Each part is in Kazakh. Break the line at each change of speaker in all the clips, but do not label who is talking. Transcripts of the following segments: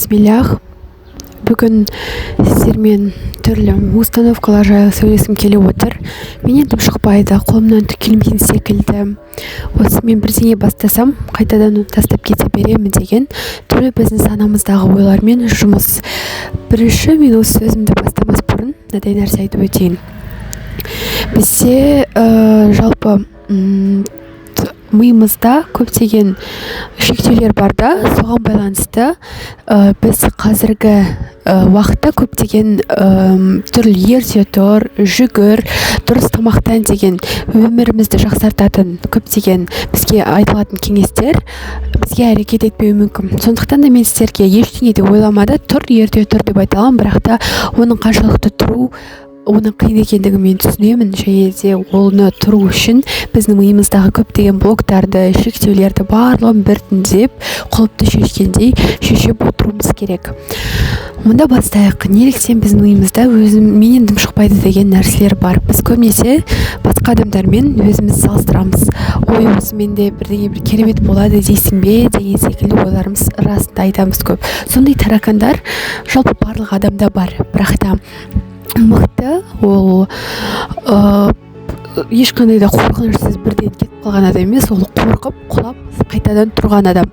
Бисмиллах. Бүгін сіздермен түрлі установкалар жайлы сөйлескім келіп отыр. Менен дым шықпайды, қолымнан түк келмейтін секілді. Осы мен бірдеңе бастасам, қайтадан тастап кете беремін деген түрлі біздің санамыздағы ойлармен жұмыс. Бірінші мен осы сөзімді бастамас бұрын мынадай нәрсе айтып өтейін. Бізде жалпы миымызда көптеген шектеулер бар да, соған байланысты біз қазіргі уақытта көптеген түрлі ерте тұр, жүгір, дұрыс тамақтан деген өмірімізді жақсартатын көптеген бізге айтылатын кеңестер бізге әрекет етпеуі мүмкін. Сондықтан да мен сіздерге ештеңе де ойламада ерте тұр деп айта аламын, бірақ та оның қаншалықты тұру оның қиын екендігін мен түсінемін, және де оны тұру үшін біздің миымыздағы көптеген блоктарды, шектеулерді барлығын біртіндеп құлыпты шешкендей шешіп отыруымыз керек. Мұнда бастайық. Неліктен біздің миымызда менен дым шықпайды деген нәрселер бар. Біз көбінесе басқа адамдармен өзімізді салыстырамыз. Ой, осымен де бірдеңе бір керемет болады дейсің бе деген секілді ойларымыз расында айтамыз көп. Сондай таракандар жалпы барлық адамда бар, бірақ та мықты ол ешқандай да қорқынышсыз бірден кетіп қалған адам емес, ол қорқып құлап қайтадан тұрған адам.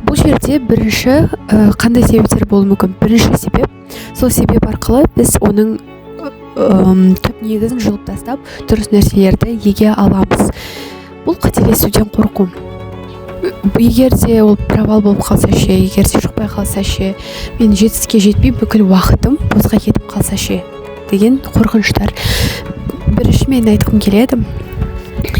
Бұл жерде бірінші қандай себептер болуы мүмкін? Бірінші себеп, сол себеп арқылы біз оның түп негізін жұлып тастап дұрыс нәрселерді еге аламыз. Бұл қателесуден қорқу. Егер де ол провал болып қалса ше, егер де шықпай қалса ше, мен жетістікке жетпей бүкіл уақытым босқа кетіп қалса ше деген қорқыныштар. Бірінші мен айтқым келеді,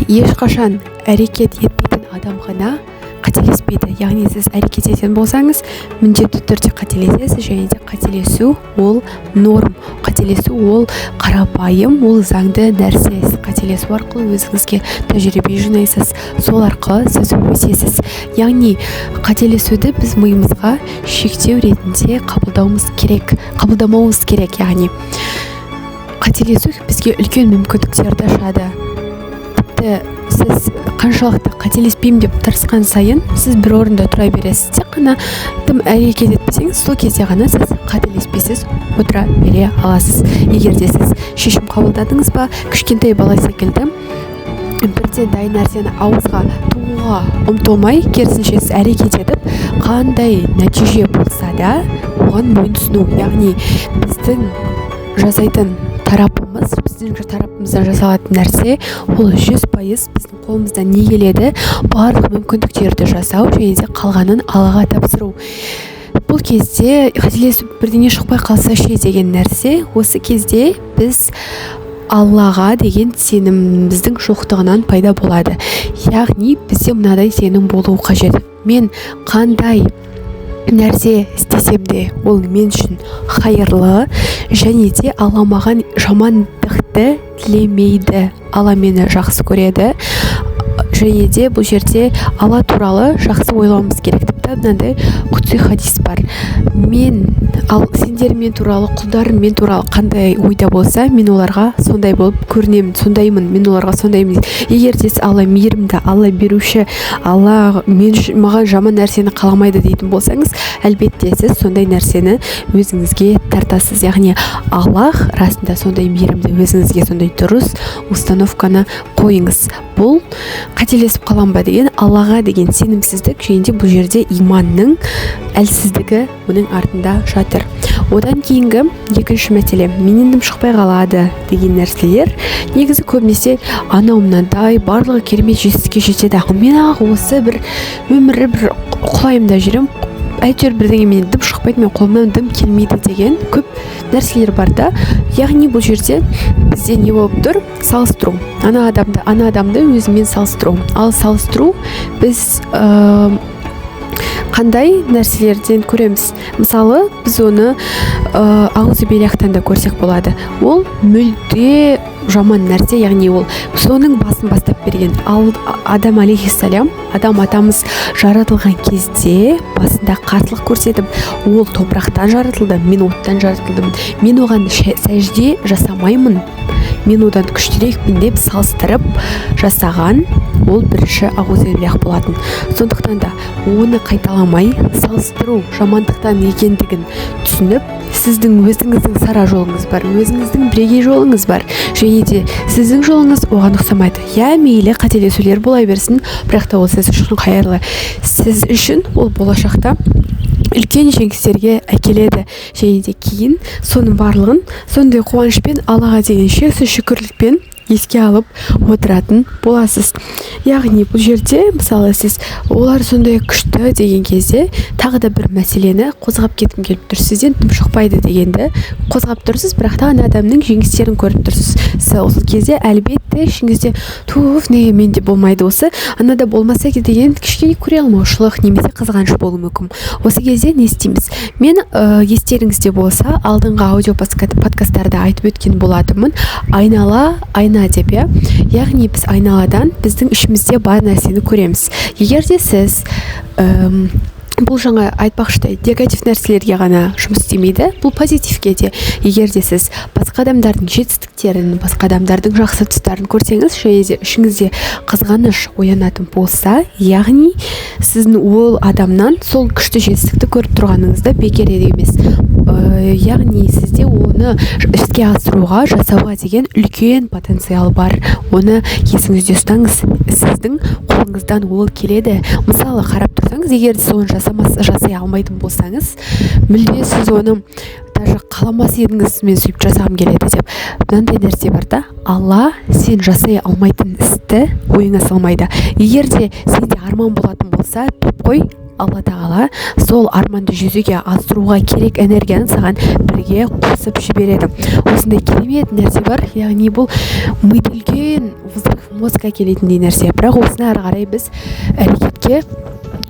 ешқашан әрекет етпейтін адам ғана қателеспейді. Яғни сіз әрекет ететін болсаңыз, міндетті түрде қателесесіз, және де қателесу ол норм, қателесу ол қарапайым, ол заңды нәрсе. Қателесу арқылы өзіңізге тәжірибе жинайсыз, сол арқылы сіз өсесіз. Яғни қателесуді біз миымызға шектеу ретінде қабылдамауымыз керек. Яғни қателесу бізге үлкен мүмкіндіктерді ашады. Тіпті сіз қаншалықты қателеспеймін деп тырысқан сайын, сіз бір орында тұра бересіз. Тек қана тым әрекет етпесеңіз, сол кезде ғана сіз қателеспейсіз, отыра бере аласыз. Егер де сіз шешім қабылдадыңыз ба, кішкентай бала секілді бірден дайын нәрсені ауызға тығуға ұмтылмай, керісінше сіз әрекет етіп, қандай нәтиже болса да оған мойынсұну. Яғни біздің жасайтын тарапымыз, біздің тарапымыздан жасалатын нәрсе ол 100% біздің қолымыздан не келеді, барлық мүмкіндіктерді жасау, және де қалғанын Аллаға тапсыру. Бұл кезде қателесіп бірдеңе шықпай қалса ше деген нәрсе, осы кезде біз Аллаға деген сеніміміздің жоқтығынан пайда болады. Яғни бізде мынадай сенім болуы қажет. Мен қандай нәрсе істесем де ол мен үшін хайырлы, және де Алла маған жамандықты тілемейді. Алла мені жақсы көреді, және де бұл жерде Алла туралы жақсы ойлауымыз керек. Мынандай құдси хадис бар. Сендер мен туралы, құлдарым мен туралы қандай ойда болса, мен оларға сондай болып көрінемін, сондаймын, мен оларға сондаймын. Егер де Алла мейірімді, Алла беруші, Алла маған жаман нәрсені қаламайды дейтін болсаңыз, әлбетте сіз сондай нәрсені өзіңізге тартасыз. Яғни Аллах расында сондай мейірімді, өзіңізге сондай дұрыс установканы қойыңыз. Бұл қателесіп қалам ба деген Аллаға деген сенімсіздік, және де бұл жерде иманның әлсіздігі оның артында жатыр. Одан кейінгі екінші мәселе, менен дым шықпай қалады деген нәрселер негізі көбінесе анау мынандай барлығы керемет жетістікке жетеді. Мен осы бір өмірі бір құлайымда жүрем, әйтеуір бірдеңе менен дым шықпайды, мен қолымнан дым келмейді деген көп нәрселер бар да. Яғни бұл жерде бізде не болып тұр? Салыстыру. Ана адамды өзімен салыстыру. Ал салыстыру біз қандай нәрселерден көреміз? Мысалы, біз оны аузубилляхтан да көрсек болады. Ол мүлде жаман нәрсе, яғни ол соның басын бастап берген. Ал Адам алейхиссалям, Адам атамыз жаратылған кезде басында қарсылық көрсетіп, ол топырақтан жаратылды, мен оттан жаратылдым, мен оған сәжде жасамаймын мен одан күштірекпін деп салыстырып жасаған ол бірінші Аузубиллах болатын. Сондықтан да оны қайталамай, салыстыру жамандықтан екендігін түсініп, сіздің өзіңіздің сара жолыңыз бар, өзіңіздің бірегей жолыңыз бар, және де сіздің жолыңыз оған ұқсамайды. Мейлі қателесулер бола берсін, бірақ та ол сіз үшін қайырлы. Сіз үшін ол болашақта үлкен жеңістерге әкеледі, және де кейін соның барлығын сондай қуанышпен, Аллаға деген шексіз шүкірлікпен еске алып отыратын боласыз. Яғни бұл жерде мысалы сіз олар сондай күшті деген кезде тағы да бір мәселені қозғап кеткім келіп тұр. Сізден тым шықпайды дегенді қозғап тұрсыз, бірақ та адамның жеңістерін көріп тұрсыз. Сол кезде әлбетте ішіңізде туф, неге менде болмайды осы, анада болмаса деген кішкене көре алмаушылық немесе қызғаныш болуы мүмкін. Осы кезде не істейміз? Мен естеріңізде болса алдыңғы аудио подкасттарда айтып өткен болатынмын, айна деп, яғни біз айналадан біздің ішімізде бар нәрсені көреміз. Егер де сіз бұл жаңа айтпақшыдай негатив нәрселерге ғана жұмыс істемейді, бұл позитивке де. Егер де сіз басқа адамдардың жетістіктерін, басқа адамдардың жақсы тұстарын көрсеңіз, және де ішіңізде қызғаныш оянатын болса, яғни сіздің ол адамнан сол күшті жетістікті көріп тұрғаныңызда бекер емес. Яғни сізде оны іске асыруға, жасауға деген үлкен потенциал бар. Оны есіңізде ұстаңыз. Сіздің қолыңыздан ол келеді. Мысалы қарап тұрсаңыз, егер соны жасай алмайтын болсаңыз, мүлде сіз оны даже қаламас едіңіз, мен сөйтіп жасағым келеді деп. Мынандай нәрсе бар да, Алла сен жасай алмайтын істі ойыңа салмайды. Егер де сенде арман болатын болса, топ қой, Алла тағала сол арманды жүзеге асыруға керек энергияны саған бірге қосып жібереді. Осындай керемет нәрсе бар, яғни бұл миды үлкен мозгқа келетіндей нәрсе. Бірақ осыны ары қарай біз әрекетке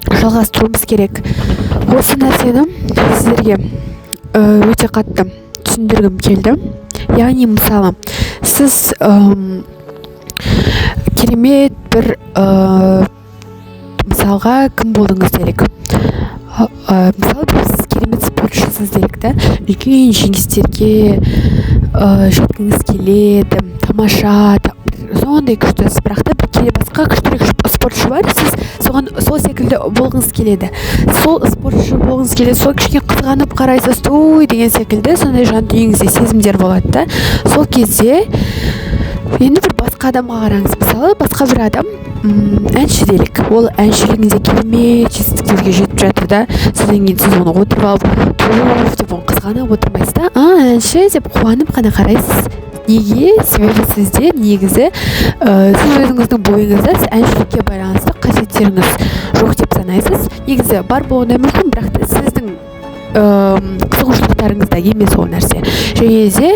жалғастыруымыз керек. Осы нәрсені сіздерге өте қатты түсіндіргім келді. Яғни мысалы сіз керемет бір мысалға кім болдыңыз делік. Мысалы сіз керемет спортшысыз делік та, үлкен жеңістерге жеткіңіз келеді, тамаша, сондай күштісіз, бірақ та бір басқа күштірек спортшы бар, сіз соған сол секілді болғыңыз келеді. Сол спортшы болғыңыз келеді, сол кішкене қызғанып қарайсыз, той деген секілді сондай жан дүниеңізде сезімдер болады да. Сол кезде енді бір басқа адамға қараңыз. Мысалы басқа бір адам әнші делік, ол әншілігінде керемет жетістіктерге жетіп жатыр да, содан кейін сіз оны отырып алып деп оны қызғанып отырмайсыз да, әнші деп қуанып қана қарайсыз. Неге? Себебі сізде негізі сіз өзіңіздің бойыңызда әншілікке байланысты қасиеттеріңіз жоқ деп санайсыз. Негізі бар болуы мүмкін, бірақ та сіздің қызығушылықтарыңызда емес ол нәрсе. Және де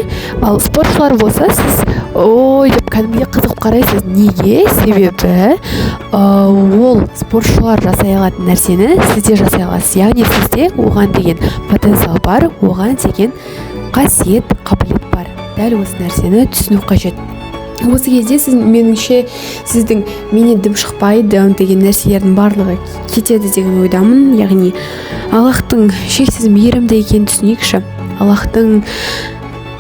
ал спортшылар болса, сіз ой деп кәдімгі қызығып қарайсыз. Неге? Себебі ол спортшылар жасай алатын нәрсені сіз де жасай аласыз. Яғни сізде оған деген потенциал бар, оған деген қасиет, қабілет бар. Дәл осы нәрсені түсіну қажет. Осы кезде меніңше сіздің менен дым шықпайды деген нәрселердің барлығы кетеді деген ойдамын. Яғни Аллахтың шексіз мейірімді екенін түсінейікші. Аллахтың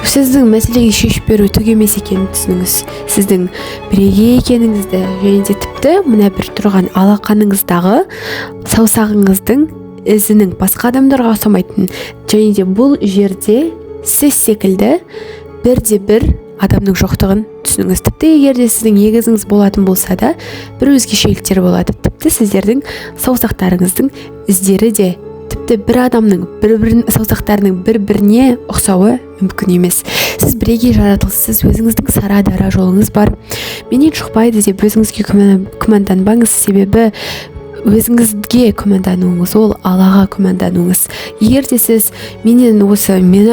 сіздің мәселеге шешіп беру түк емес екенін түсініңіз. Сіздің бірегей екеніңізді, және де тіпті мына бір тұрған алақаныңыздағы саусағыңыздың ізінің басқа адамдарға ұқсамайтынын, және де бұл жерде сіз секілді бірде-бір адамның жоқтығын түсініңіз. Тіпті егер де сіздің егізіңіз болатын болса да, бір өзгешеліктер болады. Тіпті сіздердің саусақтарыңыздың іздері де тіпті бір адамның саусақтарының бір-біріне ұқсауы мүмкін емес. Сіз бірегей жаратылыссыз, өзіңіздің сара дара жолыңыз бар. Менен шықпайды деп өзіңізге күмәнданбаңыз, себебі өзіңізге күмәндануыңыз, ол Аллаға күмәндануыңыз. Егер де сіз мен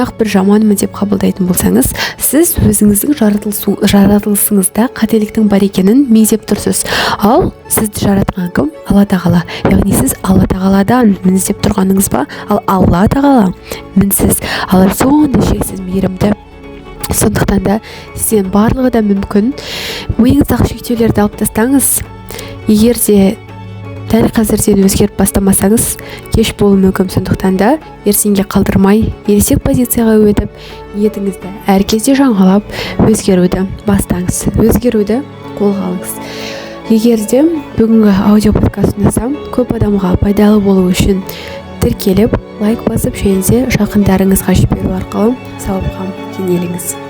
ақ бір жаманмын деп қабылдайтын болсаңыз, сіз өзіңіздің жаратылысыңызда қателіктің бар екенін меңзеп тұрсыз. Ал сізді жаратқан кім? Алла тағала. Яғни сіз Алла тағаладан мініздеп тұрғаныңыз ба? Ал Алла тағала мінсіз. Алла сондай шексіз мейірімді. Сондықтан да сізден барлығы да мүмкін. Ойыңыздағы шектеулерді алып тастаңыз. Егер де дәл қазірден өзгеріп бастамасаңыз кеш болуы мүмкін. Сондықтан да ертеңге қалдырмай ересек позицияға өтіп, ниетіңізді әр кезде жаңалап өзгеруді бастаңыз, өзгеруді қолға алыңыз. Егер де бүгінгі аудио подкаст ұнаса, көп адамға пайдалы болу үшін тіркеліп, лайк басып, және де жақындарыңызға жіберу арқылы сауапқа кенеліңіз.